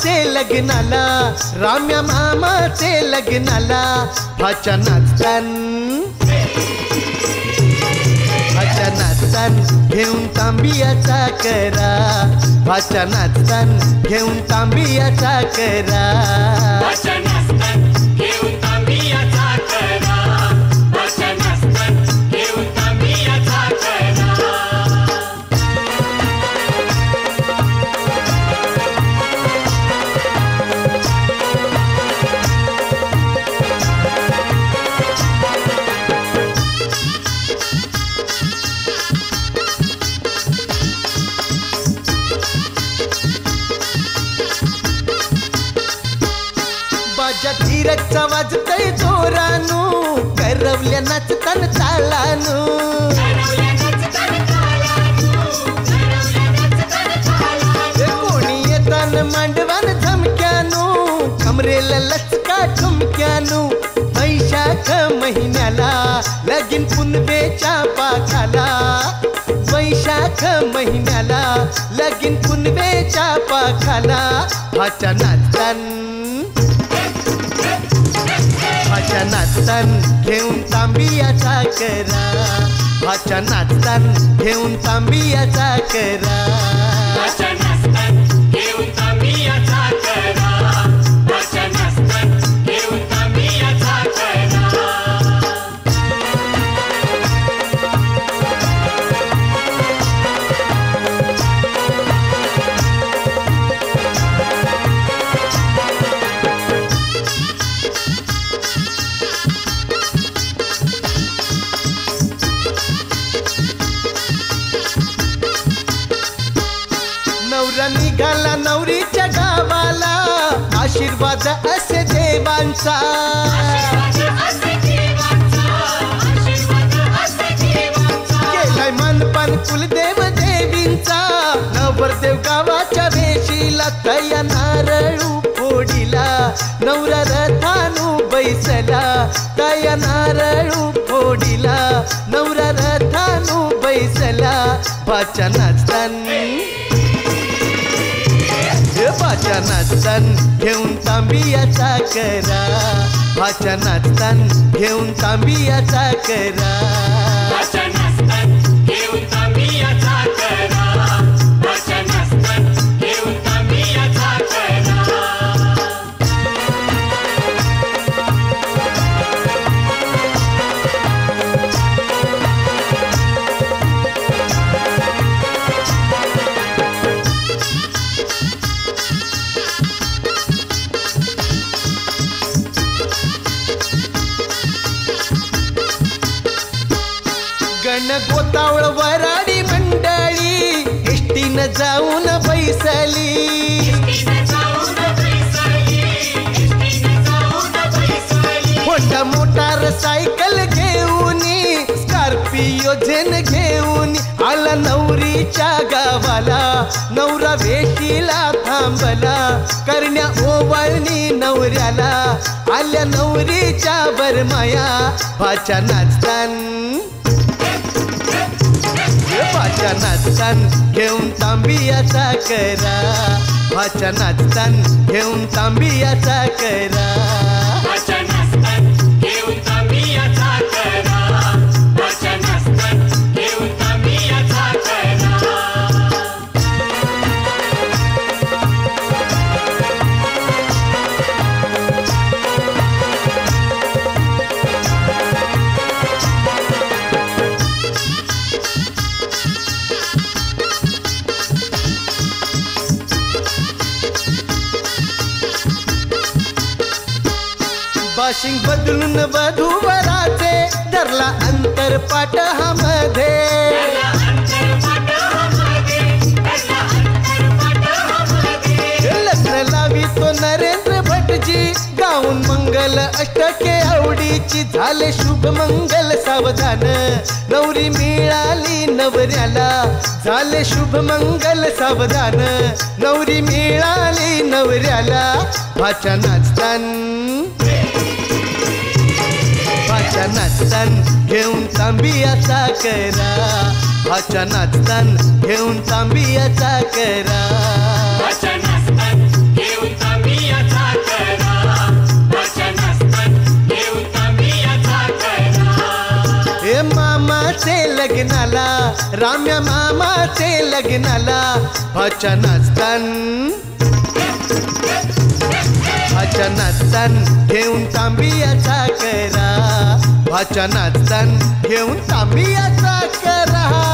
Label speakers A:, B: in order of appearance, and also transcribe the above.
A: मामाचे लग्नाला, राम्या मामाचे लग्नाला भाच्या नाचतान, भाच्या नाचतान घेऊन तांबियाचा करा, भाच्या नाचतान घेऊन तांबियाचा करा,
B: भाच्या नाचतान घेऊन तांबियाचा करा, भाच्या नाचतान घेऊन तांबियाचा करा.
A: बाजा धीरजचा वाजतय जोरानू, करवल्या नाचतान चालानू, कोणी येतान मांडवान झमक्यानू, कमरेला लचका ठुमक्यानू, वैशाख महिन्याला लगीन पुनवेच्या पाखाला, वैशाख महिन्याला लगीन पुनवेच्या पाखाला भाच्या नाचतान, भाच्या नाचतान घेऊन तांबियाचा करा, भाच्या नाचतान घेऊन तांबियाचा करा,
B: भाच्या नाचतान घेऊन तांबियाचा करा, भाच्या नाचतान घेऊन तांबियाचा करा.
A: नवरा निघाला नवरीच्या गावाला, आशीर्वाद असे देवांचा, केलाय मानपान कुलदेव देवींचा, नवरदेव गावाच्या वेशीला तया नारळू फोडीला, नवरा रथानू बैसला तया नारळू फोडीला, नवरा रथानू बैसला भाच्या नाचतान, भाच्या नाचतान घेऊन तांबियाचा करा, भाच्या नाचतान घेऊन तांबियाचा करा,
B: भाच्या नाचतान घेऊन तांबियाचा करा, भाच्या नाचतान घेऊन तांबियाचा करा.
A: गण गोतावळ वराडी मंडळी एसटीनं जाऊन बैसली, मोठा मोटार सायकल घेऊन, स्कॉर्पियो झेन घेऊन आला नवरीच्या गावाला, नवरा वेशीला थांबला, करण्या ओवाळणी नवऱ्याला, आल्या नवरीच्या बरमाया भाच्या नाचतान, भाच्या नाचतान घेऊन तांबियाचा करा, भाच्या नाचतान घेऊन तांबियाचा करा,
B: भाच्या नाचतान घेऊन तांबियाचा करा, भाच्या नाचतान घेऊन तांबियाचा करा.
A: बाशिंग बदलून वधूवराचे धरला अंतरपाट हा मध्ये, लग्न लावी तो नरेंद्र भटजी गाऊन मंगल अष्टके आवडीची, झाले शुभ मंगल सावधान, नवरी मिळाली नवऱ्याला, झाले शुभ मंगल सावधान, नवरी मिळाली नवऱ्याला भाच्या नाचतान, भाच्या नाचतान घेऊन तांबियाचा करा, भाच्या नाचतान घेऊन तांबियाचा करा,
B: भाच्या नाचतान घेऊन
A: हे मामाचे लग्नाला राम्या मामाचे लग्नाला भाच्या नाचतान भाच्या नाचतान घेऊन तांबियाचा करा भाच्या नाचतान घेऊन तांबियाचा करा